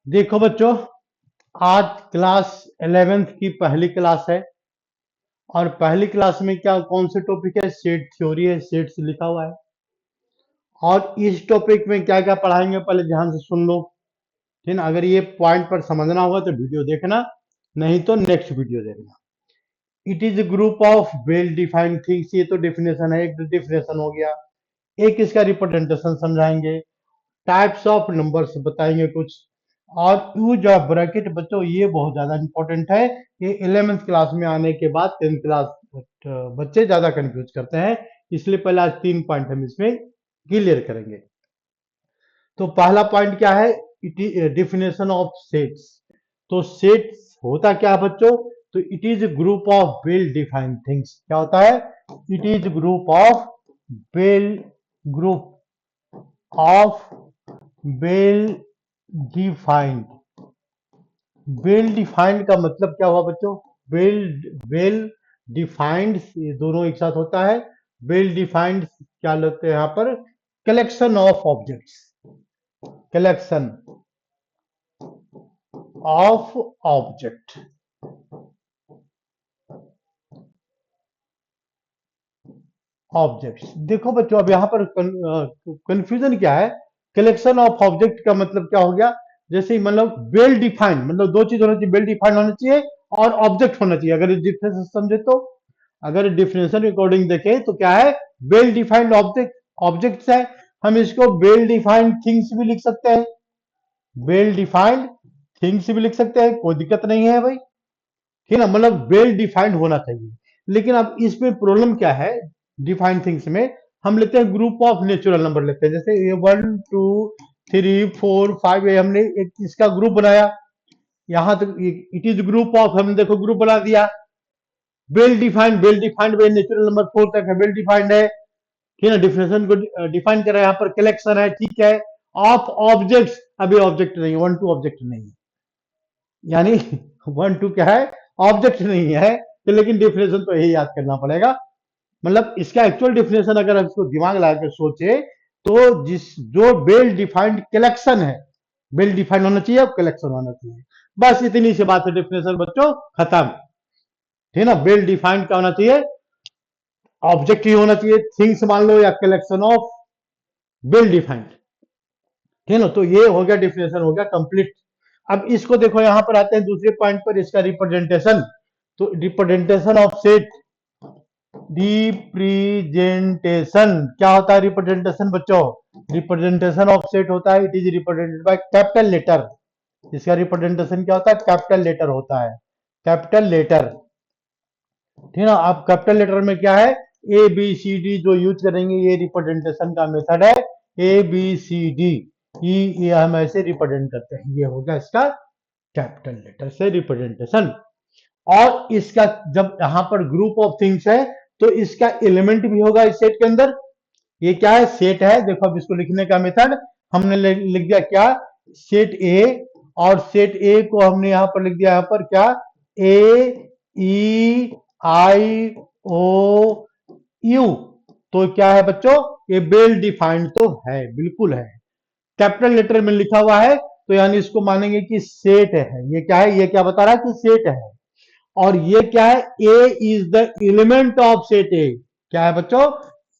देखो बच्चों, आज क्लास 11th की पहली क्लास है। और पहली क्लास में क्या कौन से टॉपिक है? सेट थ्योरी है, सेट्स लिखा हुआ है। और इस टॉपिक में क्या क्या पढ़ाएंगे पहले ध्यान से सुन लो। ठीक ना? अगर ये पॉइंट पर समझना होगा तो वीडियो देखना, नहीं तो नेक्स्ट वीडियो देखना। It is group of well defined things, ये तो डेफिनेशन है, एक डेफिनेशन हो गया। एक इसका रिप्रेजेंटेशन समझाएंगे। टाइप्स ऑफ नंबर्स बताएंगे कुछ। और यूज ऑफ ब्रैकेट बच्चों, ये बहुत ज्यादा इंपॉर्टेंट है। ये 11th क्लास में आने के बाद 10th क्लास बच्चे ज्यादा कंफ्यूज करते हैं, इसलिए पहले आज 3 पॉइंट हम इसमें क्लियर करेंगे। तो पहला पॉइंट क्या है? Definition of sets. तो सेट्स होता क्या है बच्चों? तो it is group of well defined things. क्या होता है? It is well group of well defined. Well defined का मतलब क्या हुआ बच्चों? वेल वेल डिफाइंड, ये दोनों एक साथ होता है। वेल डिफाइंड क्या लेते हैं यहाँ पर? Collection of objects. Collection of object. Objects देखो बच्चों, अब यहाँ पर कंफ्यूजन क्या है? कलेक्शन ऑफ ऑब्जेक्ट का मतलब क्या हो गया? जैसे मतलब वेल डिफाइंड मतलब दो चीज होना चाहिए, वेल डिफाइंड होना चाहिए और ऑब्जेक्ट होना चाहिए। अगर डिफरेंस समझे तो, अगर डिफिनेशन अकॉर्डिंग देखें तो क्या है? वेल डिफाइंड ऑब्जेक्ट ऑब्जेक्ट्स है। हम इसको वेल डिफाइंड थिंग्स भी लिख सकते हैं। वेल डिफाइंड थिंग्स भी लिख सकते हैं, कोई दिक्कत नहीं है भाई। ठीक है ना? मतलब वेल डिफाइंड होना चाहिए। लेकिन अब इसमें प्रॉब्लम क्या है? डिफाइंड थिंग्स में हम लेते हैं ग्रुप ऑफ नेचुरल नंबर लेते हैं, जैसे ये 1 2 3 4 5, ये हमने एक इसका ग्रुप बनाया। यहां तक इट इज ग्रुप ऑफ, हमने देखो ग्रुप बना दिया। वेल डिफाइंड वे नेचुरल नंबर 4 तक है, वेल डिफाइंड है। ठीक है ना? डिफिनेशन को डिफाइन कर रहे हैं, यहाँ पर कलेक्शन है, ठीक है। ऑफ ऑब्जेक्ट्स, अभी ऑब्जेक्ट नहीं, 1 2 ऑब्जेक्ट नहीं है, यानी 1 2 क्या है? ऑब्जेक्ट नहीं है। तो लेकिन डिफिनेशन तो यही याद करना पड़ेगा। मतलब इसका एक्चुअल डिफिनेशन अगर हम इसको दिमाग लगा कर सोचे तो जिस जो वेल डिफाइंड कलेक्शन है, वेल डिफाइंड होना चाहिए और कलेक्शन होना चाहिए। बस इतनी सी बात है, डिफिनेशन बच्चों खत्म। ठीक है ना? वेल डिफाइंड क्या होना चाहिए? ऑब्जेक्ट ही होना चाहिए, थिंग्स मान लो या कलेक्शन ऑफ वेल डिफाइंड। ठीक है ना? तो ये हो गया, डिफिनेशन हो गया कंप्लीट। अब इसको देखो, यहां पर आते हैं दूसरे पॉइंट पर, इसका रिप्रेजेंटेशन। तो रिप्रेजेंटेशन ऑफ सेट। रिप्रेजेंटेशन क्या होता है? रिप्रेजेंटेशन बच्चों, रिप्रेजेंटेशन ऑफ सेट होता है, it is represented by capital letter. इसका रिप्रेजेंटेशन क्या होता है? कैपिटल लेटर होता है, कैपिटल लेटर। ठीक है ना? अब कैपिटल लेटर में क्या है? ए बी सी डी जो यूज करेंगे, ये रिप्रेजेंटेशन का मेथड है। ए बी सी डी, ये हम ऐसे रिप्रेजेंट करते हैं। ये हो गया इसका कैपिटल लेटर से रिप्रेजेंटेशन। और इसका जब यहां पर ग्रुप ऑफ थिंग्स है तो इसका एलिमेंट भी होगा इस सेट के अंदर। ये क्या है? सेट है। देखो अब इसको लिखने का मेथड हमने लिख दिया क्या? सेट ए। और सेट ए को हमने यहां पर लिख दिया, यहां पर क्या? ए ई आई ओ यू। तो क्या है बच्चों? ये वेल डिफाइंड तो है, बिल्कुल है। कैपिटल लेटर में लिखा हुआ है तो यानी इसको मानेंगे कि सेट है। ये क्या है? ये क्या बता रहा है? कि सेट है। और ये क्या है? A is the element of set A. क्या है बच्चों?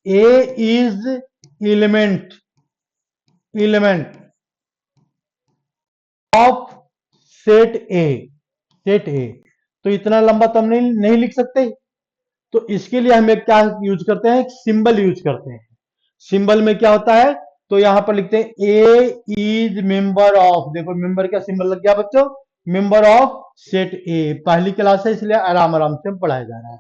A is element, element of set A, set A. तो इतना लंबा तो हम नहीं लिख सकते। तो इसके लिए हम एक क्या यूज करते हैं? एक सिंबल यूज करते हैं। सिंबल में क्या होता है? तो यहां पर लिखते हैं ए इज मेंबर ऑफ। देखो मेंबर का सिंबल लग गया बच्चों, मेंबर ऑफ सेट ए। पहली क्लास है इसलिए आराम आराम से पढ़ाया जा रहा है।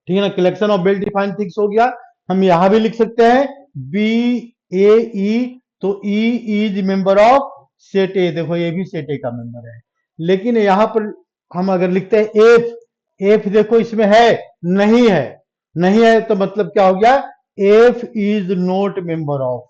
ठीक है ना? Collection of well defined things हो गया। हम यहां भी लिख सकते हैं बी ए ई, तो E is member of set ए। देखो ये भी सेट ए का मेंबर है। लेकिन यहां पर हम अगर लिखते हैं एफ, एफ देखो इसमें है, नहीं है। नहीं है तो मतलब क्या हो गया? F is not member of,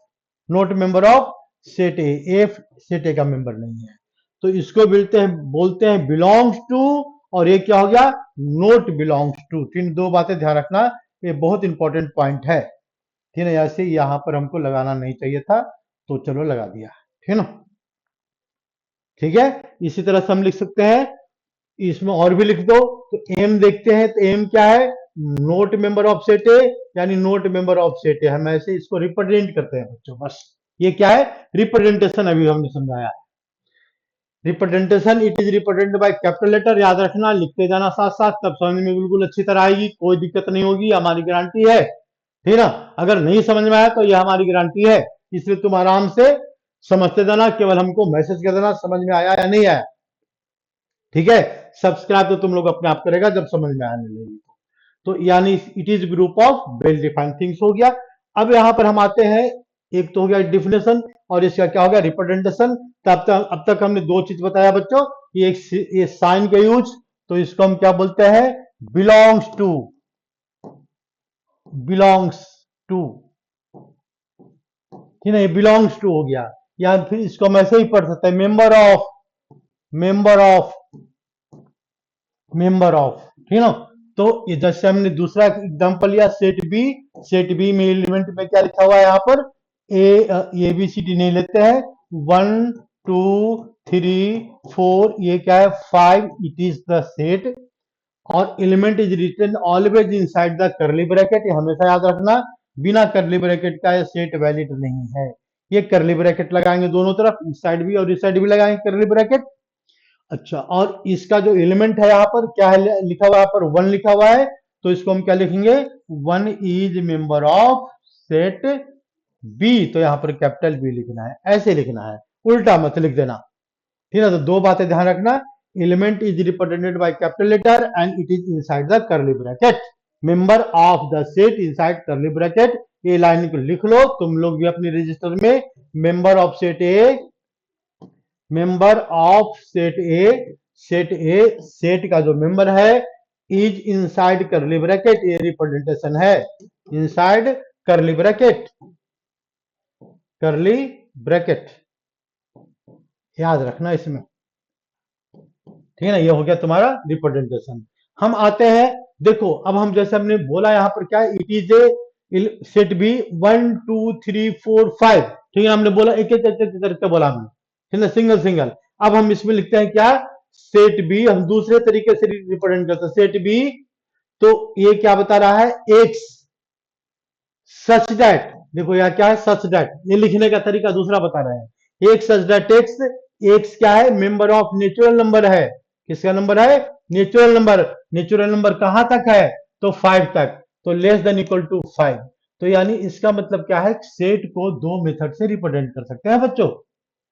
not member of set A. F set ए का मेंबर नहीं है। तो इसको बोलते हैं बिलोंग्स टू। और ये क्या हो गया? Note belongs to. इन दो बातें ध्यान रखना, ये बहुत इंपॉर्टेंट पॉइंट है। ठीक है ना? ऐसे यहां पर हमको लगाना नहीं चाहिए था, तो चलो लगा दिया। ठीक है ना? ठीक है, इसी तरह से हम लिख सकते हैं, इसमें और भी लिख दो। तो एम देखते हैं, तो एम क्या है, not member of set A, यानी not member of set A, हम ऐसे इसको रिप्रेजेंट करते हैं बच्चों, बस ये क्या है, रिप्रेजेंटेशन अभी हमने समझाया। Representation, it is represented by capital letter, याद रखना, लिखते जाना साथ साथ, तब समझ में बिल्कुल अच्छी तरह आएगी, कोई दिक्कत नहीं होगी, हमारी गारंटी है, ठीक है ना। अगर नहीं समझ में आया तो यह हमारी गारंटी है, इसलिए तुम आराम से समझते जाना, केवल हमको मैसेज कर देना समझ में आया या नहीं आया, ठीक है। सब्सक्राइब तो तुम लोग अपने आप करेगा जब समझ में आने लगेगी। तो यानी it is group of well defined things हो गया। अब यहां पर हम आते हैं, एक तो हो गया डिफिनेशन और इसका क्या हो गया, रिप्रेजेंटेशन। तो अब तक हमने दो चीज बताया बच्चों, ये साइन का यूज, तो इसको हम क्या बोलते हैं, बिलोंग्स टू, बिलोंग्स टू, ठीक है, ये बिलोंग्स टू हो गया। या फिर इसको हम ऐसे ही पढ़ सकते हैं, member of, member of, member of, ठीक है ना। तो ये जैसे हमने दूसरा एग्जांपल लिया, सेट बी, सेट बी में एलिमेंट में क्या लिखा हुआ है, यहाँ पर ए बी सी डी नहीं लेते हैं, 1 2 3 4, ये क्या है, 5, इट इज द सेट। और element is written always inside the curly bracket, ये हमेशा याद रखना, बिना करली ब्रैकेट का ये सेट वैलिड नहीं है। ये करली ब्रैकेट लगाएंगे दोनों तरफ, इस साइड भी और इस साइड भी लगाएंगे करली ब्रैकेट। अच्छा, और इसका जो एलिमेंट है यहाँ पर क्या है, लिखा हुआ है यहाँ पर 1 लिखा हुआ है, तो इसको हम क्या लिखेंगे, 1 is member of set B, तो यहाँ पर कैपिटल बी लिखना है, ऐसे लिखना है, उल्टा मत लिख देना, ठीक है। तो दो बातें ध्यान रखना, element is represented by capital letter and it is inside the curly bracket, member of the set inside curly bracket. ये लाइन को लिख लो तुम लोग भी अपने रजिस्टर में, member of set A, member of set A, set A, set का जो मेंबर है, इज इनसाइड करली ब्रैकेट, ये रिप्रेजेंटेशन है, inside curly bracket, curly bracket, याद रखना इसमें, ठीक है ना। ये हो गया तुम्हारा रिप्रेजेंटेशन। हम आते हैं, देखो अब हम जैसे हमने बोला यहाँ पर क्या है, it is a set B 1 2 3 4 5, ठीक है, हमने बोला एक एक करके बोला हमने, ठीक है, सिंगल सिंगल। अब हम इसमें लिखते हैं क्या, सेट बी, हम दूसरे तरीके से रिप्रेजेंट करते हैं सेट बी, तो ये क्या बता रहा है, एक्स सच दैट, देखो यहाँ क्या है, सच दैट, ये लिखने का तरीका दूसरा बता रहे हैं, एक सच दैट एक्स, एक्स क्या है, मेंबर ऑफ नेचुरल नंबर है, किसका नंबर है, नेचुरल नंबर, नेचुरल नंबर कहां तक है, तो 5 तक, तो लेस देन इक्वल टू 5। तो यानी इसका मतलब क्या है, सेट को दो मेथड से रिप्रेजेंट कर सकते हैं बच्चों,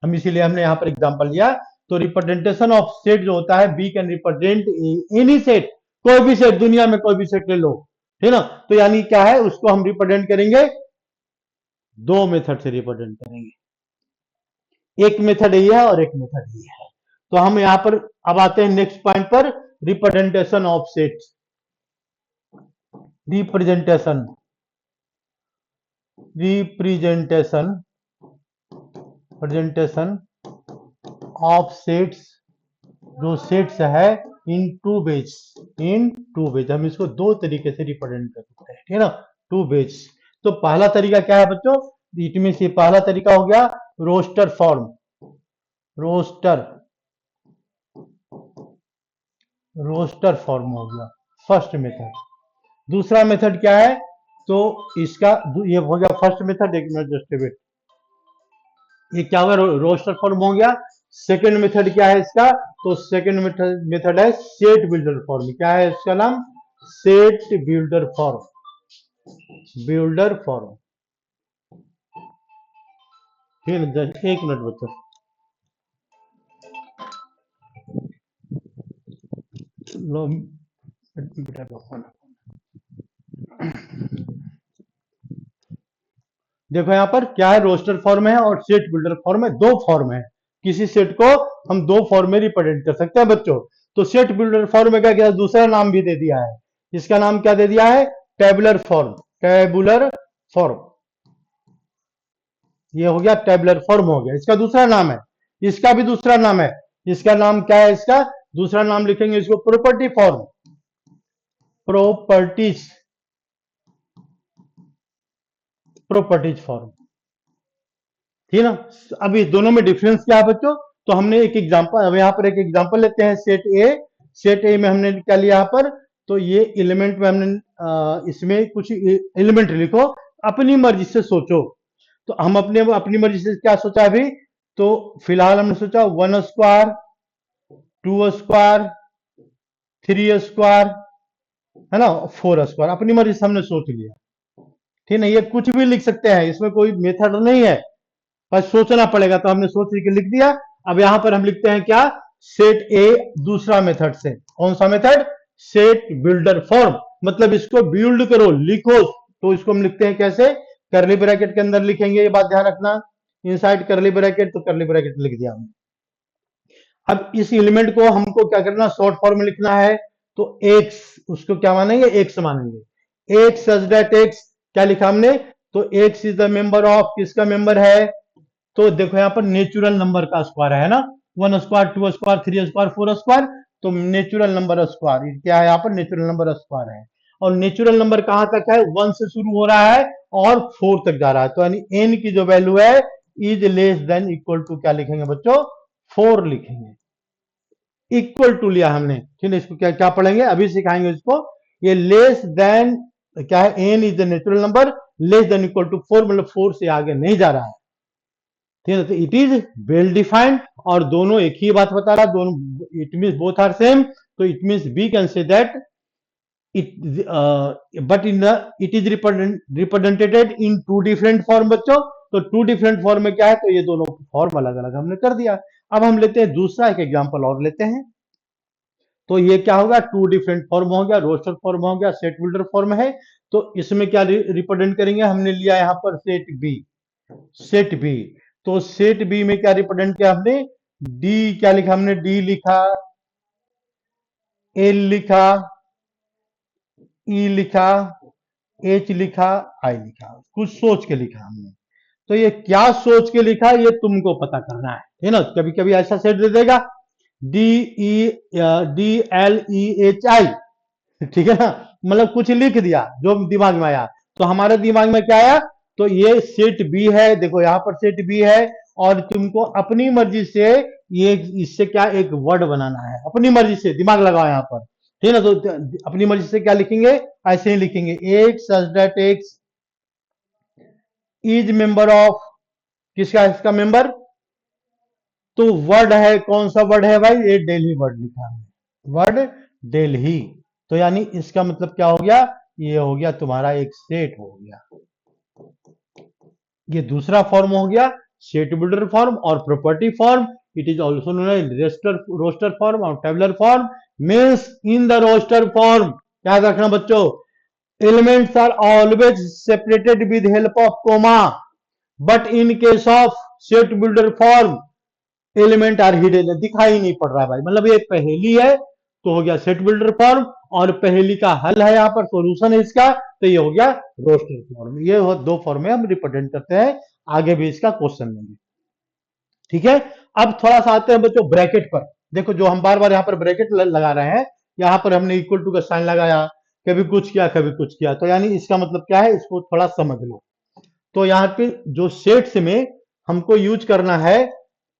हम इसीलिए हमने यहां पर एग्जांपल लिया। तो रिप्रेजेंटेशन ऑफ सेट जो होता है, B can represent any set, कोई भी सेट, दुनिया में कोई भी सेट ले लो, ठीक है ना। तो यानी क्या है, उसको हम रिप्रेजेंट करेंगे, दो मेथड से रिप्रेजेंट करेंगे, एक मेथड ये है और एक मेथड ये है। तो हम यहां पर अब आते हैं नेक्स्ट पॉइंट पर, representation of set, representation, representation, presentation of sets, जो सेट्स है, in two ways, in two ways, हम इसको दो तरीके से रिप्रेजेंट कर सकते हैं, ठीक है ना, टू वेज। तो पहला तरीका क्या है बच्चों, इट मीन ये पहला तरीका हो गया roster form, roster, roster form हो गया फर्स्ट मेथड। दूसरा मेथड क्या है, तो इसका ये हो गया फर्स्ट मेथड, एक मिनट जस्ट वेट, ये क्या होगा, रोस्टर फॉर्म हो गया। सेकंड मेथड क्या है इसका, तो सेकंड मेथड है सेट बिल्डर फॉर्म, क्या है इसका नाम, set builder form, builder form, ठीक है। एक मिनट बच्चों, लो बेटा का फोन, देखो यहाँ पर क्या है, रोस्टर फॉर्म है और सेट बिल्डर फॉर्म है, दो फॉर्म है, किसी सेट को हम दो फॉर्म में रिप्रेजेंट कर सकते हैं बच्चों। तो सेट बिल्डर फॉर्म में क्या किया, दूसरा नाम भी दे दिया है, इसका नाम क्या दे दिया है, टेबुलर फॉर्म, टेबुलर फॉर्म, ये हो गया टेबुलर फॉर्म हो गया, इसका दूसरा नाम है, इसका भी दूसरा नाम है, इसका नाम क्या है, इसका दूसरा नाम लिखेंगे इसको property form, properties, properties form, ठीक है ना। अभी दोनों में डिफरेंस क्या है बच्चों, तो हमने एक एग्जांपल, अब यहाँ पर एक एग्जांपल लेते हैं, सेट ए में हमने क्या लिया यहाँ पर, तो ये एलिमेंट में हमने इसमें कुछ एलिमेंट लिखो, अपनी मर्जी से सोचो। तो हम अपनी मर्जी से क्या सोचा अभी, तो फिलहाल हमने सोचा 1 स्क्वायर, 2 स्क्वायर, 3 स्क्वायर, है ना, 4 स्क्वायर, अपनी मर्जी से हमने सोच लिया। ठीक है, ये कुछ भी लिख सकते हैं, इसमें कोई मेथड नहीं है, बस सोचना पड़ेगा। तो हमने सोच के लिख दिया। अब यहां पर हम लिखते हैं क्या, सेट ए दूसरा मेथड से। कौन सा मेथड, सेट बिल्डर फॉर्म, मतलब इसको बिल्ड करो, लिखो। तो इसको हम लिखते हैं कैसे, करली ब्रैकेट के अंदर लिखेंगे, ये बात ध्यान रखना, इनसाइड करली ब्रैकेट, तो करली ब्रैकेट लिख दिया हमने। अब इस एलिमेंट को हमको क्या करना, शॉर्ट फॉर्म में लिखना है, तो एक्स, उसको क्या मानेंगे, एक्स मानेंगे। एक्स सच दैट एक्स, क्या लिखा हमने, तो x is the member of, किसका मेंबर है, तो देखो यहाँ पर नेचुरल नंबर का स्क्वायर है ना, 1 स्क्वायर, 2 स्क्वायर, 3 स्क्वायर, 4 स्क्वायर, तो नेचुरल नंबर स्क्वायर क्या है, यहाँ पर नेचुरल नंबर स्क्वायर है। और नेचुरल नंबर कहां तक है, 1 से शुरू हो रहा है और 4 तक जा रहा है, तो यानी एन की जो वैल्यू है is less than equal to, क्या लिखेंगे बच्चों, 4 लिखेंगे। इक्वल टू लिया हमने, ठीक है, इसको क्या क्या पढ़ेंगे, अभी सिखाएंगे इसको। ये लेस देन क्या है, n is the natural number, less than equal to 4, मतलब 4 से आगे नहीं जा रहा है। ठीक है, तो इट इज वेल डिफाइंड, और दोनों एक ही बात बता रहा है, दोनों it means both are same, तो it means we can say that it, but in the it is represented in 2 different form बच्चों। तो 2 डिफरेंट फॉर्म में क्या है, तो ये दोनों फॉर्म अलग अलग हमने कर दिया। अब हम लेते हैं दूसरा एक एग्जांपल और लेते हैं, तो ये क्या होगा, 2 डिफरेंट फॉर्म हो गया, रोस्टर फॉर्म हो गया, सेट बिल्डर फॉर्म है। तो इसमें क्या रिप्रेजेंट करेंगे, हमने लिया यहाँ पर सेट बी, सेट बी। तो सेट बी में क्या रिप्रेजेंट किया हमने, डी क्या लिखा हमने, डी लिखा, एल लिखा, ई लिखा, एच लिखा, आई लिखा, कुछ सोच के लिखा हमने। तो ये क्या सोच के लिखा, ये तुमको पता करना है ना, कभी कभी ऐसा सेट दे देगा, D E D L E H I, ठीक है ना, मतलब कुछ लिख दिया जो दिमाग में आया। तो हमारे दिमाग में क्या आया, तो ये सेट बी है, देखो यहां पर सेट बी है, और तुमको अपनी मर्जी से ये इससे क्या एक वर्ड बनाना है, अपनी मर्जी से दिमाग लगाओ यहाँ पर, ठीक है ना। तो अपनी मर्जी से क्या लिखेंगे, ऐसे ही लिखेंगे, x such that x is member of, किसका, इसका मेंबर, तो वर्ड है, कौन सा वर्ड है भाई, ये दिल्ली वर्ड लिखा है, वर्ड दिल्ली। तो यानी इसका मतलब क्या हो गया, ये हो गया तुम्हारा एक सेट हो गया। ये दूसरा फॉर्म हो गया, सेट बिल्डर फॉर्म और property form. It is also known as roster form और tabular form. Means in the roster form, याद रखना बच्चों, elements are always separated with help of comma, but in case of set builder form element are hidden, दिखाई नहीं पड़ रहा है भाई, मतलब ये पहेली है, तो हो गया सेट बिल्डर फॉर्म, और पहेली का हल है यहाँ पर, सॉल्यूशन है इसका, तो ये हो गया रोस्टर फॉर्म। ये 2 फॉर्म में हम रिप्रेजेंट करते हैं, आगे भी इसका क्वेश्चन लेंगे, ठीक है। अब थोड़ा सा आते हैं बच्चों ब्रैकेट पर। देखो जो हम बार बार यहाँ पर ब्रैकेट लगा रहे हैं, यहाँ पर हमने इक्वल टू का साइन लगाया, कभी कुछ किया कभी कुछ किया, तो यानी इसका मतलब क्या है, इसको थोड़ा समझ लो। तो यहाँ पे जो सेट्स में हमको यूज करना है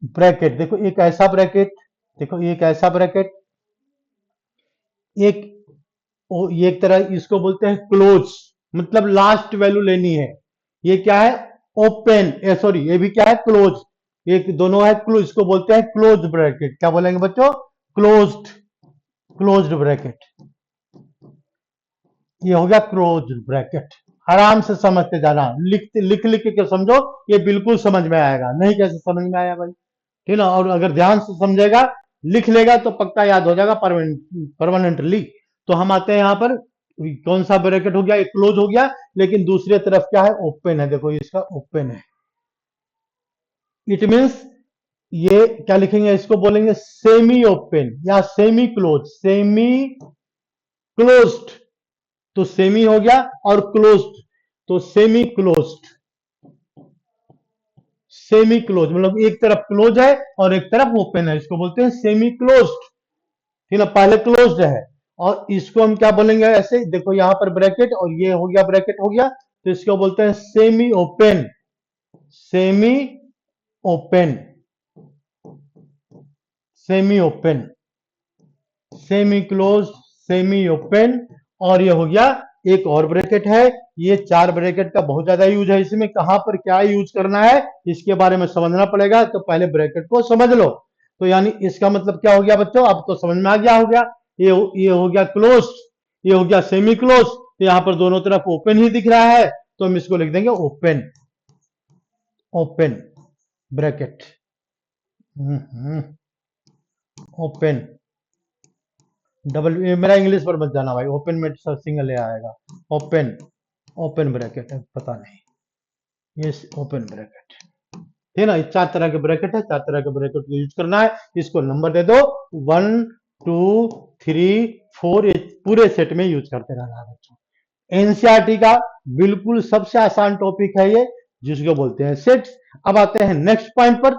ब्रैकेट, देखो एक ऐसा ब्रैकेट, देखो एक ऐसा ब्रैकेट, एक ये एक तरह इसको बोलते हैं क्लोज, मतलब लास्ट वैल्यू लेनी है। ये क्या है, ओपन, सॉरी ये भी क्या है, क्लोज, एक दोनों है क्लोज, इसको बोलते हैं क्लोज ब्रैकेट। क्या बोलेंगे बच्चों, क्लोज्ड, क्लोज्ड ब्रैकेट, ये हो गया क्लोज ब्रैकेट। आराम से समझते जाना, लिख लिख के समझो, ये बिल्कुल समझ में आएगा, नहीं कैसे समझ में आया भाई, ठीक ना। और अगर ध्यान से समझेगा, लिख लेगा, तो पक्का याद हो जाएगा परमानेंटली। तो हम आते हैं यहाँ पर, कौन सा ब्रैकेट हो गया, एक क्लोज हो गया, लेकिन दूसरी तरफ क्या है, ओपन है, देखो इसका ओपन है। इट मीन्स ये क्या लिखेंगे, इसको बोलेंगे सेमी ओपन या सेमी क्लोज, सेमी क्लोज्ड, तो सेमी हो गया, और क्लोज्ड तो सेमी क्लोज्ड, सेमी क्लोज मतलब एक तरफ क्लोज है और एक तरफ ओपन है, इसको बोलते हैं सेमी क्लोज्ड, ठीक है, पहले क्लोज्ड है। और इसको हम क्या बोलेंगे, ऐसे देखो यहां पर ब्रैकेट और ये हो गया ब्रैकेट हो गया, तो इसको बोलते हैं semi open, semi open, semi open, semi close, semi open, और ये हो गया एक और ब्रैकेट है। ये 4 ब्रैकेट का बहुत ज्यादा यूज है। इसमें कहां पर क्या यूज करना है इसके बारे में समझना पड़ेगा, तो पहले ब्रैकेट को समझ लो। तो यानी इसका मतलब क्या हो गया बच्चों, अब तो समझ में आ गया होगा। ये हो गया क्लोज, ये हो गया सेमी क्लोज, तो यहां पर दोनों तरफ ओपन ही दिख रहा है, तो हम इसको लिख देंगे open, open bracket, open double, मेरा इंग्लिश पर मत जाना भाई, ओपन में सिंगल आएगा, ओपन, ओपन ब्रैकेट है, पता नहीं, ये ओपन ब्रैकेट है ना। 4 तरह के ब्रैकेट है, 4 तरह के ब्रैकेट को यूज करना है। इसको नंबर दे दो 1 2 3 4, ये पूरे सेट में यूज करते रहना है बच्चों। एनसीईआरटी का बिल्कुल सबसे आसान टॉपिक है ये, जिसको बोलते हैं सेट्स। अब आते हैं नेक्स्ट पॉइंट पर।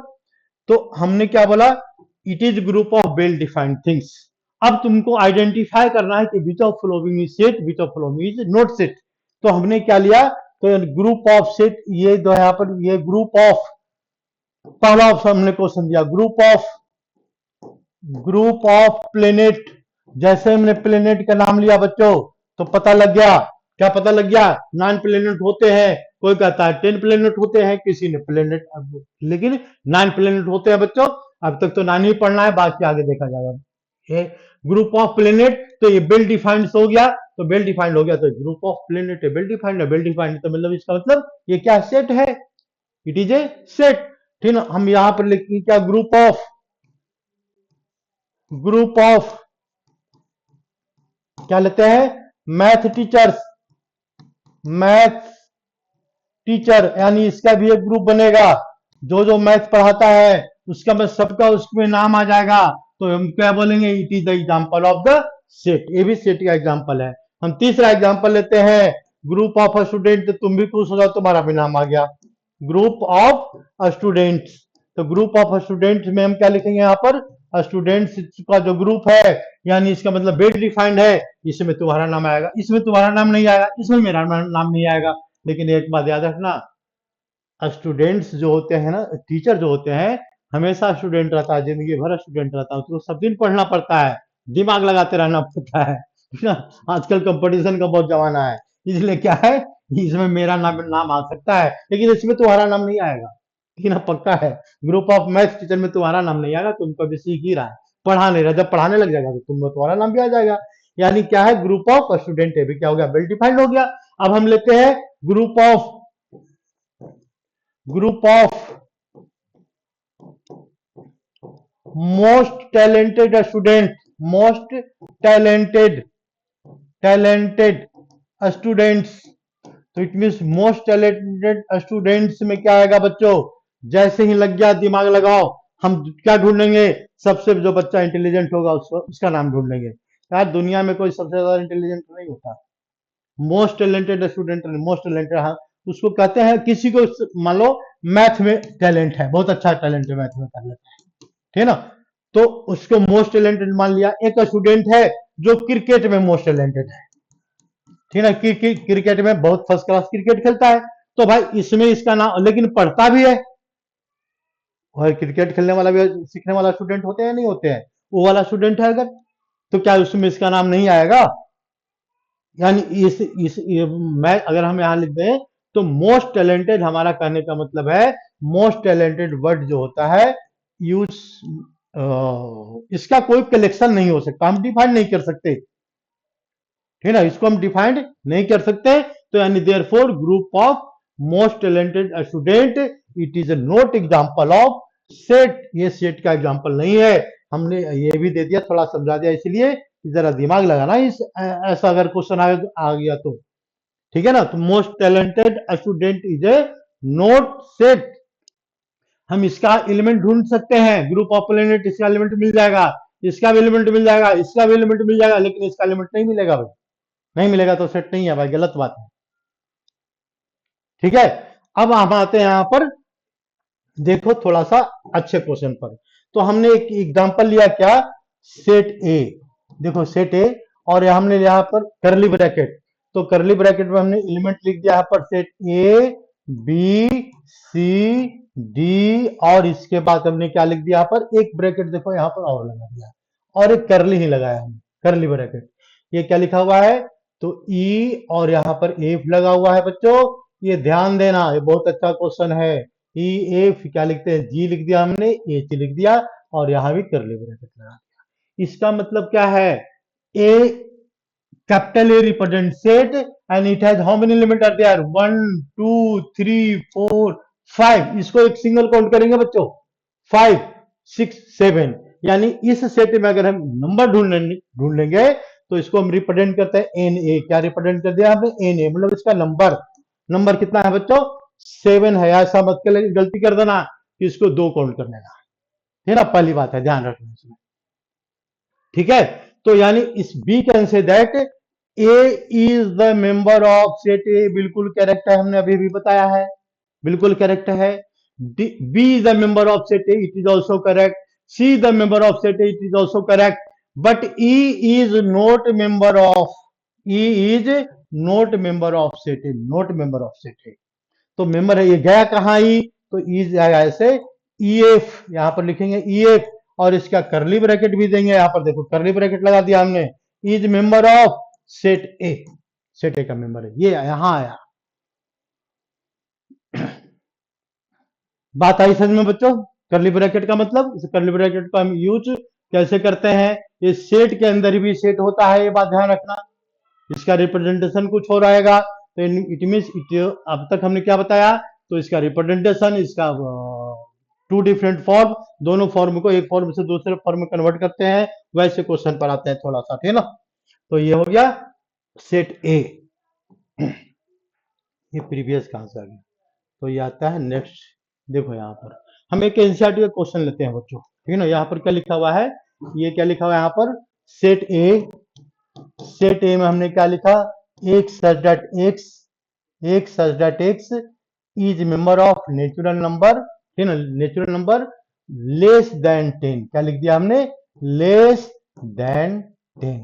तो हमने क्या बोला, it is group of well defined things. अब तुमको आइडेंटिफाई करना है कि which of following is set, which of following is not set. तो हमने क्या लिया, तो ग्रुप ऑफ सेट, ये दो यहां पर, ये ग्रुप ऑफ, पहला ऑप्शन हमने क्वेश्चन दिया, ग्रुप ऑफ प्लेनेट। जैसे हमने प्लेनेट का नाम लिया बच्चों, तो पता लग गया, क्या पता लग गया, 9 प्लेनेट होते हैं, कोई कहता है 10 प्लेनेट होते हैं, किसी ने प्लेनेट, लेकिन 9 प्लेनेट होते हैं बच्चों। अब तक तो 9 ही पढ़ना है, बाकी आगे देखा जाएगा। ये ग्रुप ऑफ प्लेनेट, तो ये वेल डिफाइंड हो गया, तो वेल डिफाइंड हो गया, तो ग्रुप ऑफ प्लेनेट है, वेल डिफाइंड है, वेल डिफाइंड तो मतलब इसका मतलब ये क्या सेट है, इट इज ए सेट। ठीक है, हम यहां पर लिखेंगे क्या, ग्रुप ऑफ, ग्रुप ऑफ क्या लेते हैं, मैथ टीचर्स, मैथ टीचर, यानी इसका भी एक ग्रुप बनेगा, जो जो मैथ पढ़ाता है उसका मैं सबका उसमें नाम आ जाएगा, तो हम क्या बोलेंगे, it is the example of the set. ये भी सेट का एग्जांपल है। हम तीसरा एग्जांपल लेते हैं, ग्रुप ऑफ स्टूडेंट, तो तुम भी खुश हो जाओ, तुम्हारा भी नाम आ गया, ग्रुप ऑफ स्टूडेंट्स। तो ग्रुप ऑफ स्टूडेंट्स में हम क्या लिखेंगे, यहाँ पर स्टूडेंट्स का जो ग्रुप है, यानी इसका मतलब वेल डिफाइंड है, इसमें तुम्हारा नाम आएगा, इसमें तुम्हारा नाम नहीं आएगा, इसमें मेरा नाम नहीं आएगा। लेकिन एक बात याद रखना, स्टूडेंट्स जो होते हैं ना, टीचर जो होते हैं, हमेशा स्टूडेंट रहता है, जिंदगी भर स्टूडेंट रहता है, उसको सब दिन पढ़ना पड़ता है, दिमाग लगाते रहना पड़ता है ना। आजकल कंपटीशन का बहुत जमाना है, इसलिए क्या है, इसमें मेरा नाम आ सकता है, लेकिन इसमें तुम्हारा नाम नहीं आएगा, ठीक है, पक्का है। ग्रुप ऑफ मैथ टीचर में तुम्हारा नाम नहीं आएगा, तुम कभी सीख ही रहा है, पढ़ा नहीं रहा, जब पढ़ाने लग जाएगा तो तुम्हारा नाम भी आ जाएगा। यानी क्या है, ग्रुप ऑफ स्टूडेंट है, भी क्या हो गया, वेल डिफाइंड हो गया। अब हम लेते हैं group of, group of most talented student, most talented, talented students. तो it mean most talented students में क्या आएगा बच्चों, जैसे ही लग गया दिमाग लगाओ, हम क्या ढूंढेंगे, सबसे जो बच्चा इंटेलिजेंट होगा उसका नाम ढूंढेंगे। यार दुनिया में कोई सबसे ज्यादा इंटेलिजेंट नहीं होता, most talented student, most talented, हाँ उसको कहते हैं, किसी को मान लो मैथ में टैलेंट है, बहुत अच्छा टैलेंट है मैथ में कर लेता है, ठीक है ना, तो उसको मोस्ट टैलेंटेड मान लिया। एक स्टूडेंट है जो क्रिकेट में मोस्ट टैलेंटेड है, ठीक है ना, क्रिकेट में बहुत फर्स्ट क्लास क्रिकेट खेलता है, तो भाई इसमें इसका नाम, लेकिन पढ़ता भी है, और क्रिकेट खेलने वाला भी सीखने वाला स्टूडेंट होते हैं नहीं होते हैं, वो वाला स्टूडेंट है अगर, तो क्या उसमें इसका नाम नहीं आएगा। यानी मैं अगर हम यहां लिख दें, तो मोस्ट टैलेंटेड, हमारा कहने का मतलब है मोस्ट टैलेंटेड वर्ड जो होता है यूज, इसका कोई कलेक्शन नहीं हो सकता, हम डिफाइन नहीं कर सकते, ठीक है ना, इसको हम डिफाइंड नहीं कर सकते। तो यानी therefore group of most talented student, it is not example of set, ये सेट का एग्जांपल नहीं है। हमने ये भी दे दिया, थोड़ा समझा दिया, इसलिए जरा दिमाग लगाना, इस ऐसा अगर क्वेश्चन आ गया तो, ठीक है ना। तो most talented student is a not set. हम इसका एलिमेंट ढूंढ सकते हैं, ग्रुप ऑफ प्लेनेट, इसका एलिमेंट मिल जाएगा, इसका भी एलिमेंट मिल जाएगा, इसका भी एलिमेंट मिल जाएगा, लेकिन इसका एलिमेंट नहीं मिलेगा भाई, नहीं मिलेगा तो सेट नहीं है भाई, गलत बात है, ठीक है। अब हम आते हैं यहां पर, देखो थोड़ा सा अच्छे क्वेश्चन पर। तो हमने एक एग्जांपल लिया क्या, सेट ए, देखो सेट ए, और हमने यहां पर करली ब्रैकेट, तो करली ब्रैकेट में हमने एलिमेंट लिख दिया यहां पर, set A B C D, और इसके बाद हमने क्या लिख दिया यहाँ पर, एक ब्रैकेट देखो यहाँ पर और लगा दिया, और एक करली ही लगाया हमने, करली ब्रैकेट। ये क्या लिखा हुआ है, तो ई और यहाँ पर एफ लगा हुआ है बच्चों। ये ध्यान देना, ये बहुत अच्छा क्वेश्चन है। ई एफ क्या लिखते हैं, जी लिख दिया हमने, एच लिख दिया, और यहाँ भी करली ब्रैकेट लगा दिया। इसका मतलब क्या है, ए capital A represent set and it has how many element are there, 1 2 3 4 5। इसको एक सिंगल काउंट करेंगे बच्चों, 5 6 7, यानी इस सेट में अगर हम नंबर ढूंढ लेंगे तो इसको हम रिप्रेजेंट करते हैं एन ए। क्या रिप्रेजेंट कर दिया हमने, एन ए, मतलब इसका नंबर, नंबर कितना है बच्चों, 7 है। ऐसा मत कर, गलती कर देना कि इसको 2 काउंट करने का, है ना, पहली बात है, ध्यान रखना इसमें, ठीक है। तो यानी इस we can say that a is the member of set A, बिल्कुल करेक्ट है, हमने अभी भी बताया है, बिल्कुल करेक्ट है। B is the member of set A, it is also correct. C the member of set A, it is also correct. But e is not member of, e is not member of set A, not member of set A. तो member है, ये गया कहां ई, तो ई जाएगा ऐसे, E F यहां पर लिखेंगे, ई एफ, और इसका करली ब्रैकेट भी देंगे, यहां पर देखो करली ब्रैकेट लगा दिया हमने, is member of set A, set ए का मेंबर है, ये यहां आया। बात आई समझ में बच्चों, करली ब्रैकेट का मतलब, इस करली ब्रैकेट का हम यूज कैसे करते हैं, ये सेट के अंदर भी सेट होता है, ये बात ध्यान रखना। इसका रिप्रेजेंटेशन कुछ हो रहेगा, तो इट मीन्स इट, अब तक हमने क्या बताया, तो इसका रिप्रेजेंटेशन, इसका टू डिफरेंट फॉर्म, दोनों फॉर्म को एक फॉर्म से दूसरे फॉर्म में कन्वर्ट करते हैं, वैसे क्वेश्चन पर आते हैं थोड़ा सा, ठीक है ना। तो ये हो गया सेट ए, ये प्रीवियस कहां से आ गया, तो ये आता है नेक्स्ट। देखो यहाँ पर हम एक एनसीईआरटी का क्वेश्चन लेते हैं बच्चों, ठीक है ना। यहाँ पर क्या लिखा हुआ है, ये क्या लिखा हुआ है यहाँ पर, सेट ए, सेट ए में हमने क्या लिखा, एक सच दैट एक्स, एक such that x is member of natural number, ठीक है ना, नेचुरल नंबर लेस देन 10। क्या लिख दिया हमने, लेस देन 10।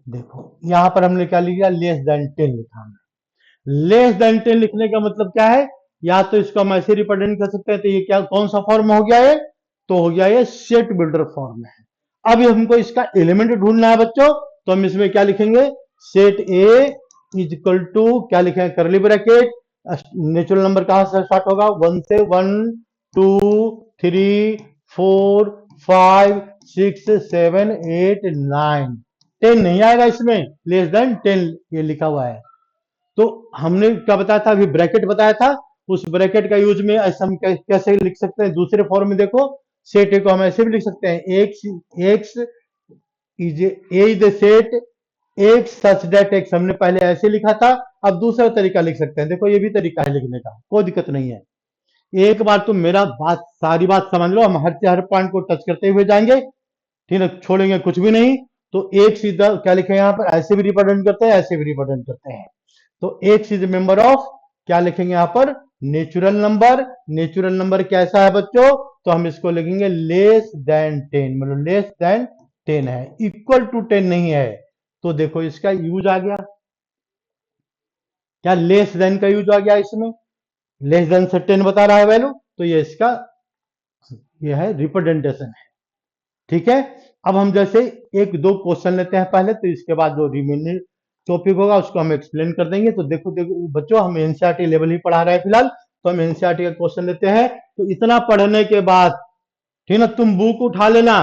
देखो यहां पर हमने क्या लिखा, लेस देन 10 लिखा हमने। लेस देन 10 लिखने का मतलब क्या है, या तो इसको हम ऐसे रिप्रेजेंट कर सकते हैं, तो ये क्या, कौन सा फॉर्म हो गया है, तो हो गया ये सेट बिल्डर फॉर्म है। अब हमको इसका एलिमेंट ढूंढना है बच्चों, तो हम इसमें क्या लिखेंगे, set A is equal to, क्या लिखेंगे, करली ब्रैकेट, नेचुरल नंबर कहां से स्टार्ट होगा, 1 से, 1 2 3 4 5 6 7 8 9, 10 नहीं आएगा इसमें, लेस देन 10 ये लिखा हुआ है। तो हमने क्या बताया था, अभी ब्रैकेट बताया था, उस ब्रैकेट का यूज में ऐसा हम कैसे लिख सकते हैं, दूसरे फॉर्म में देखो, सेट ए को हम ऐसे भी लिख सकते हैं, x, x is a is the set x such that x, हमने पहले ऐसे लिखा था, अब दूसरा तरीका लिख सकते हैं, देखो ये भी तरीका है लिखने का, कोई दिक्कत नहीं है। एक बार तुम मेरा बात, सारी बात समझ लो, हम हर पॉइंट को टच करते हुए जाएंगे, ठीक है, छोड़ेंगे कुछ भी नहीं। तो एक सीधा क्या लिखे यहाँ पर, ऐसे भी रिप्रेजेंट करते हैं, ऐसे भी रिप्रेजेंट करते हैं। तो एक्स इज मेंबर ऑफ, क्या लिखेंगे यहाँ पर, नेचुरल नंबर। नेचुरल नंबर कैसा है बच्चों, तो हम इसको लिखेंगे लेस देन 10, मतलब लेस देन 10 है, इक्वल टू 10 नहीं है। तो देखो इसका यूज आ गया, क्या लेस देन का यूज आ गया इसमें, लेस देन से 10 बता रहा है वैल्यू, तो ये इसका, ये है रिप्रेजेंटेशन है, ठीक है। अब हम जैसे एक दो क्वेश्चन लेते हैं पहले, तो इसके बाद जो रिमेनिंग टॉपिक होगा उसको हम एक्सप्लेन कर देंगे। तो देखो देखो बच्चों, हम एनसीईआरटी लेवल ही पढ़ा रहे हैं फिलहाल, तो हम एनसीईआरटी का क्वेश्चन लेते हैं। तो इतना पढ़ने के बाद, ठीक है ना, तुम बुक उठा लेना,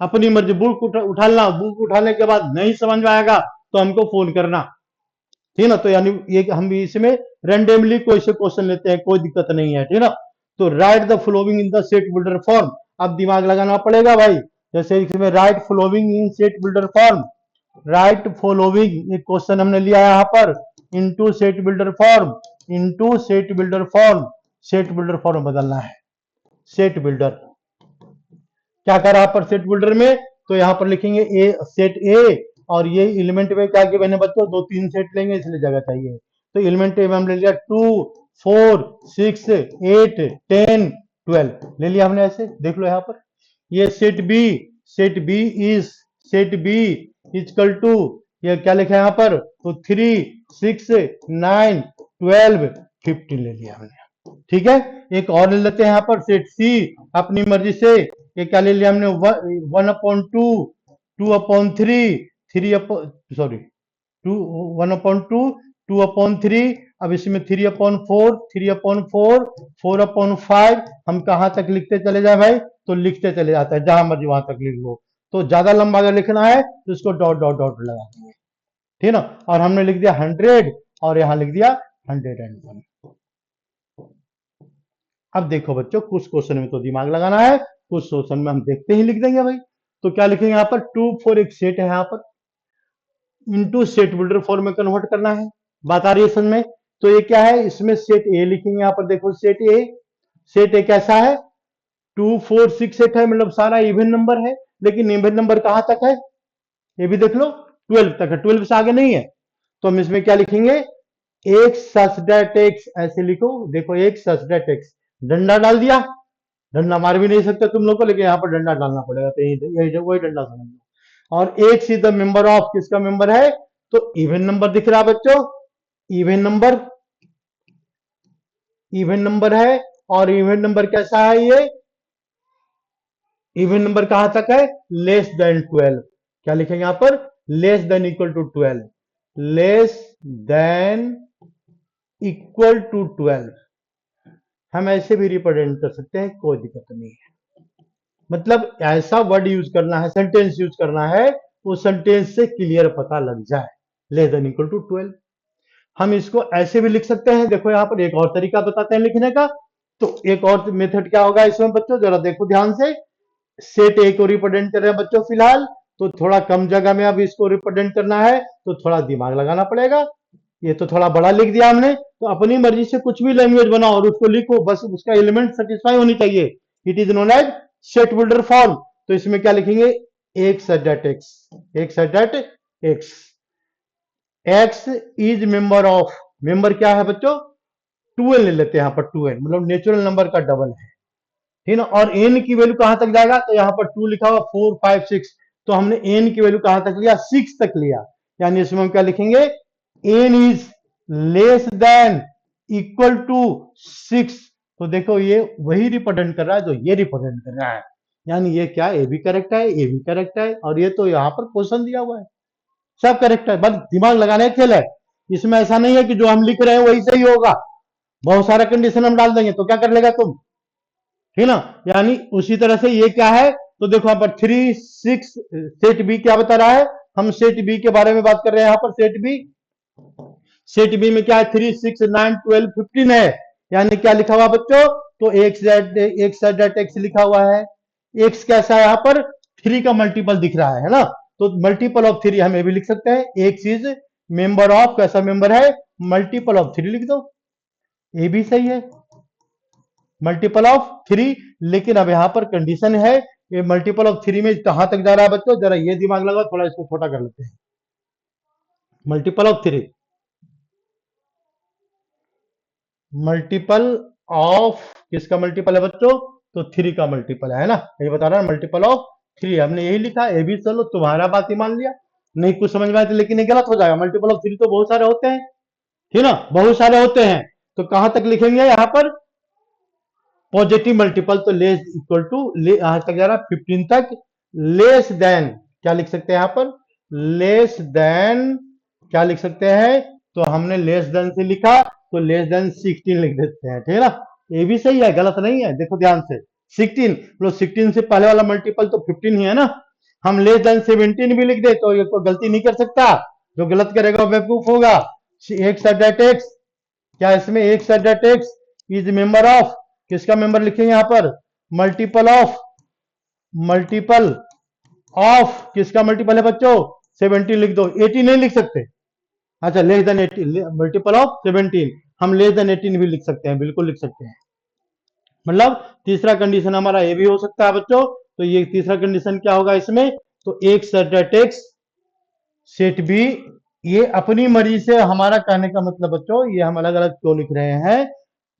अपनी मर्जी बुक उठा लेना, बुक उठाने के बाद नहीं समझ में आएगा तो हमको फोन करना, ठीक है ना। तो यानी ये हम भी इसमें रेंडमली कोई से क्वेश्चन लेते हैं, कोई दिक्कत नहीं है, ठीक है ना। तो right the following in the set builder form, अब दिमाग लगाना पड़ेगा भाई। जैसे इसमें right following in set builder form, right following एक क्वेश्चन हमने लिया यहाँ पर, into set builder form, into set builder form, set builder form बदलना है। सेट बिल्डर क्या कर रहा पर सेट बिल्डर में, तो यहाँ पर लिखेंगे ए, सेट ए, और ये एलिमेंट में क्या मैंने बच्चों 2 3 सेट लेंगे, इसलिए जगह चाहिए। तो एलिमेंट में हमने लिया 2 4 6 8 10 12 ले लिया हमने, ऐसे देख लो यहाँ पर। ये set B, set B is, set B is equal to, ये क्या लिखा है यहाँ पर, तो 3 6 9 12 15 ले लिया हमने। ठीक है। एक और ले लेते हैं यहाँ पर सेट सी अपनी मर्जी से। ये क्या ले लिया हमने, 1/2, 2/3, 3 टू 1/2, 2/3। अब इसमें 3/4, 3/4, 4/5। हम कहाँ तक लिखते चले जाए भाई, तो लिखते चले जाते हैं, जहां मर्जी वहां तक लिख लो। तो ज्यादा लंबा अगर लिखना है तो इसको डॉट डॉट डॉट लगा देंगे, ठीक ना। और हमने लिख दिया 100 और यहां लिख दिया 101। अब देखो बच्चों, कुछ क्वेश्चन में तो दिमाग लगाना है, कुछ क्वेश्चन में हम देखते ही लिख देंगे भाई। तो क्या लिखेंगे यहाँ पर, 2 4 एक सेट है यहाँ पर, इनटू सेट बिल्डर फॉर्म में कन्वर्ट करना है। बात आ रही है समझ में। तो ये क्या है, इसमें सेट ए लिखेंगे यहाँ पर, देखो सेट ए। सेट ए कैसा है, 2 4 6 सेट है, मतलब सारा इवन नंबर है। लेकिन इवन नंबर कहां तक है, ये भी देख लो, 12 तक है, 12 से आगे नहीं है। तो हम इसमें क्या लिखेंगे, एक सच डेट एक्स, ऐसे लिखो। देखो एक सच डेट एक्स, डंडा डाल दिया। डंडा मार भी नहीं सकते तुम लोग को, लेकिन यहाँ पर डंडा डालना पड़ेगा, तो यही वही डंडा समझ लो। और एक सी द मेंबर ऑफ, किसका मेंबर है, तो इवन नंबर दिख रहा है बच्चों, इवन नंबर, इवन नंबर है। और इवन नंबर कैसा है ये, इवन नंबर कहां तक है, लेस देन 12। क्या लिखेंगे यहां पर, less than equal to 12, less than equal to 12। हम ऐसे भी रिप्रेजेंट कर सकते हैं, कोई दिक्कत नहीं है। मतलब ऐसा वर्ड यूज करना है, सेंटेंस यूज करना है, वो सेंटेंस से क्लियर पता लग जाए, लेस देन इक्वल टू 12। हम इसको ऐसे भी लिख सकते हैं, देखो यहां पर एक और तरीका बताते हैं लिखने का। तो एक और मेथड क्या होगा इसमें बच्चों, जरा देखो ध्यान से। सेट ए को रिप्रेजेंट कर रहे हैं बच्चों फिलहाल, तो थोड़ा कम जगह में अब इसको रिप्रेजेंट करना है, तो थोड़ा दिमाग लगाना पड़ेगा। ये तो थोड़ा बड़ा लिख दिया हमने, तो अपनी मर्जी से कुछ भी लैंग्वेज बनाओ और उसको लिखो, बस उसका एलिमेंट सेटिस्फाई होनी चाहिए। It is known as set builder form. तो इसमें क्या लिखेंगे, एक सजेट एक्स, एक such that x, x is member of, member क्या है बच्चों, 12 ले लेते हैं यहाँ पर, 12 मतलब नेचुरल नंबर का डबल है, ठीक ना। और एन की वैल्यू कहां तक जाएगा, तो यहाँ पर 2 लिखा हुआ, 4 5 6, तो हमने एन की वैल्यू कहां तक लिया, 6 तक लिया। यानी इसमें हम क्या लिखेंगे, n is less than equal to 6। तो देखो ये वही रिप्रेजेंट कर रहा है जो ये रिप्रेजेंट कर रहा है, यानी ये क्या, ए भी करेक्ट है, ए भी करेक्ट है, और ये तो यहाँ पर क्वेश्चन दिया हुआ है, सब करेक्ट है। बस दिमाग लगाने का खेल है। इसमें ऐसा नहीं है कि जो हम लिख रहे हैं वही सही होगा, बहुत सारा कंडीशन हम डाल देंगे तो क्या कर लेगा तुम, ठीक ना। यानी उसी तरह से ये क्या है, तो देखो यहाँ पर 3 6, सेट बी क्या बता रहा है, हम सेट बी के बारे में बात कर रहे हैं यहाँ पर। सेट बी, सेट बी में क्या है, 3 6 9 12 15 है। यानी क्या लिखा हुआ बच्चों, तो एक्स जेड एक्स लिखा हुआ है। एक्स कैसा है यहाँ पर, 3 का मल्टीपल दिख रहा है ना, तो मल्टीपल ऑफ 3 हम ये भी लिख सकते हैं। एक्स इज मेंबर ऑफ, कैसा मेंबर है, मल्टीपल ऑफ 3 लिख दो, ये भी सही है, मल्टीपल ऑफ 3। लेकिन अब यहां पर कंडीशन है, ये मल्टीपल ऑफ 3 में कहां तक जा रहा है बच्चों, जरा ये दिमाग लगाओ, थोड़ा इसको छोटा कर लेते हैं। मल्टीपल ऑफ 3, मल्टीपल ऑफ किसका मल्टीपल है बच्चों, तो 3 का मल्टीपल है ना, ये बता रहा है मल्टीपल ऑफ 3। हमने यही लिखा, ये भी चलो तुम्हारा बात ही मान लिया, नहीं कुछ समझ में आए तो, लेकिन ये गलत हो जाएगा। मल्टीपल ऑफ 3 तो बहुत सारे होते हैं, ठीक ना, बहुत सारे होते हैं। तो कहां तक लिखेंगे यहाँ पर, पॉजिटिव मल्टीपल, तो लेस इक्वल टू, यहां तक जा रहा है 15 तक, लेस देन, क्या लिख सकते हैं यहाँ पर, लेस देन, क्या लिख सकते हैं, तो हमने लेस देन से लिखा, तो लेस देन 16 लिख देते हैं, ठीक है ना। ये भी सही है, गलत नहीं है, देखो ध्यान से। 16 मतलब 16 से पहले वाला मल्टीपल तो 15 ही है ना। हम लेस देन 17 भी लिख दे तो ये कोई गलती नहीं कर सकता, जो गलत करेगा बेवकूफ होगा। एक सब्जेक्ट एक्स, क्या इसमें एक subject x is member of, किसका मेंबर लिखेंगे यहां पर, मल्टीपल ऑफ, मल्टीपल ऑफ किसका मल्टीपल है बच्चों, 17 लिख दो, 18 नहीं लिख सकते। अच्छा लेस देन 18, मल्टीपल ऑफ 17, हम लेस देन 18 भी लिख सकते हैं, बिल्कुल लिख सकते हैं। मतलब तीसरा कंडीशन हमारा ये भी हो सकता है बच्चों। तो ये तीसरा कंडीशन क्या होगा इसमें, तो एक सेट एक्स, सेट बी, ये अपनी मर्जी से, हमारा कहने का मतलब बच्चों, ये हम अलग अलग क्यों लिख रहे हैं,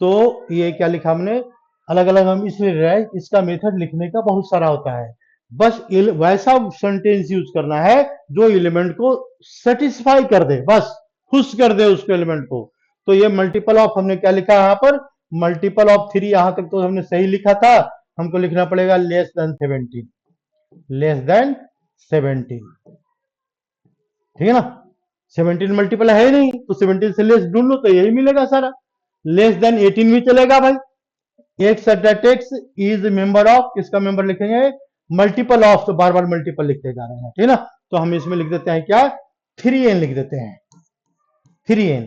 तो ये क्या लिखा हमने, अलग अलग हम इसलिए रहे, इसका मेथड लिखने का बहुत सारा होता है। बस वैसा सेंटेंस यूज करना है जो एलिमेंट को सेटिस्फाई कर दे, बस खुश कर दे उसके एलिमेंट को। तो ये मल्टीपल ऑफ हमने क्या लिखा है यहाँ पर, मल्टीपल ऑफ 3 यहां तक तो हमने सही लिखा था, हमको लिखना पड़ेगा लेस देन 17, लेस देन 17, ठीक है ना। 17 मल्टीपल है ही नहीं, तो 17 से लेस ढूंढ लो तो यही मिलेगा सारा। लेस देन 18 भी चलेगा भाई। X that x is member of, किसका मेंबर लिखेंगे, मल्टीपल ऑफ, तो बार बार मल्टीपल लिखते जा रहे हैं, ठीक है ना। तो हम इसमें लिख देते हैं क्या, 3n लिख देते हैं, 3n।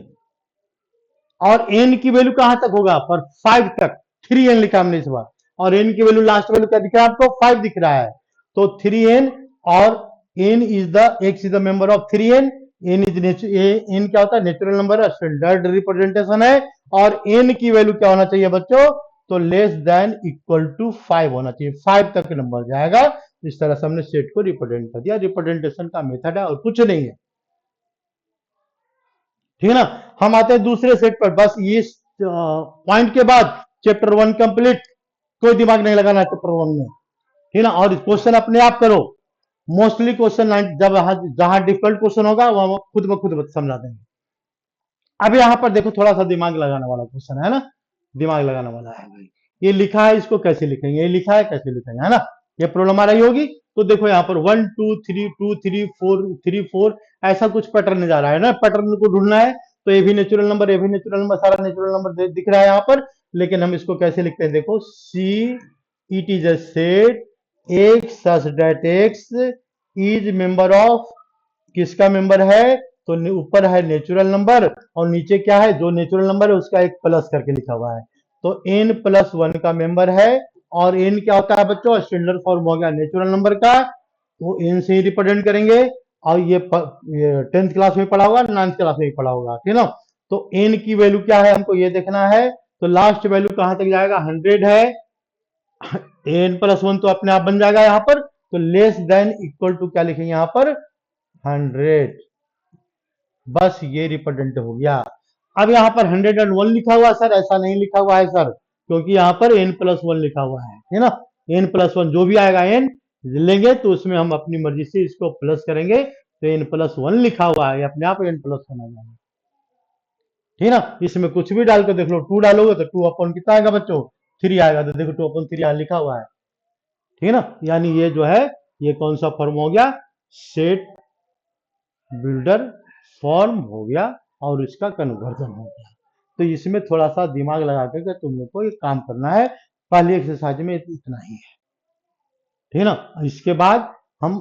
और n की वैल्यू कहां तक होगा, पर 5 तक, 3n लिखा हमने इस बार। और n की वैल्यू, लास्ट वैल्यू क्या दिख रहा है आपको, 5 दिख रहा है। तो 3n, और n is the, x is the member of 3n, n is n क्या होता है, नेचुरल नंबर है, स्टैंडर्ड रिप्रेजेंटेशन है। और n की वैल्यू क्या होना चाहिए बच्चों, तो लेस देन इक्वल टू 5 होना चाहिए, 5 तक नंबर जाएगा। इस तरह से हमने सेट को रिप्रेजेंट कर दिया, रिप्रेजेंटेशन का मेथड है और कुछ नहीं है, ठीक है ना। हम आते हैं दूसरे सेट पर, बस ये पॉइंट के बाद चैप्टर 1 कंप्लीट, कोई दिमाग नहीं लगाना चैप्टर 1 में, ठीक है ना। और क्वेश्चन अपने आप करो, मोस्टली क्वेश्चन जब जहां डिफिकल्ट क्वेश्चन होगा वहां खुद ब खुद समझा देंगे। अब यहां पर देखो, थोड़ा सा दिमाग लगाने वाला क्वेश्चन है ना, दिमाग लगाने वाला है भाई। ये लिखा है, इसको कैसे लिखेंगे, ये लिखा है कैसे लिखेंगे, है ना। ये प्रॉब्लम आ रही होगी, तो देखो यहाँ पर 1 2 3 2 3 4 3 4 ऐसा कुछ पैटर्न जा रहा है ना, पैटर्न को ढूंढना है। तो ये भी नेचुरल नंबर, ये भी नेचुरल नंबर, सारा नेचुरल नंबर दिख रहा है यहाँ पर। लेकिन हम इसको कैसे लिखते हैं, देखो, see it is a set x such that x is member of, किसका मेंबर है, तो ऊपर है नेचुरल नंबर, और नीचे क्या है, जो नेचुरल नंबर है उसका एक प्लस करके लिखा हुआ है। तो n+1 का मेंबर है। और n क्या होता है बच्चों, स्टैंडर्ड फॉर्म हो गया नेचुरल नंबर का, वो n से ही रिप्रेजेंट करेंगे। और ये 10th क्लास में पढ़ा होगा, 9th क्लास में भी पढ़ा होगा, ठीक है ना। तो n की वैल्यू क्या है हमको ये देखना है। तो लास्ट वैल्यू कहां तक जाएगा, 100 है, n+1 तो अपने आप बन जाएगा यहाँ पर। तो लेस देन इक्वल टू क्या लिखेंगे यहाँ पर, 100, बस ये रिप्रेजेंट हो गया। अब यहाँ पर 101 लिखा हुआ है सर, ऐसा नहीं लिखा हुआ है सर, क्योंकि यहाँ पर n+1 लिखा हुआ है ना। n+1 जो भी आएगा n लेंगे तो उसमें हम अपनी मर्जी से इसको प्लस करेंगे, तो n+1 लिखा हुआ है, अपने आप n+1 आ जाएगा, ठीक है ना। इसमें कुछ भी डाल कर देख लो, 2 डालोगे तो 2 अपॉन कितना आएगा बच्चों, 3 आएगा। तो देखो 2/3 यहाँ लिखा हुआ है, ठीक है ना। यानी ये जो है, ये कौन सा फॉर्म हो गया, सेट बिल्डर फॉर्म हो गया, और इसका कन्वर्जन हो गया। तो इसमें थोड़ा सा दिमाग लगा करके तुम लोग को ये काम करना है। पहली एक्सरसाइज में इतना ही है, ठीक है ना। इसके बाद हम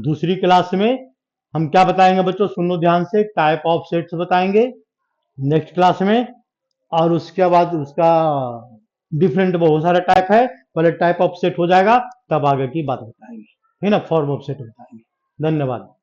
दूसरी क्लास में हम क्या बताएंगे बच्चों, सुन लो ध्यान से, टाइप ऑफ सेट्स बताएंगे नेक्स्ट क्लास में। और उसके बाद उसका डिफरेंट बहुत सारा टाइप है, पहले टाइप ऑफ सेट हो जाएगा, तब आगे की बात बताएंगे, ठीक है ना, फॉर्म ऑफ सेट बताएंगे। धन्यवाद।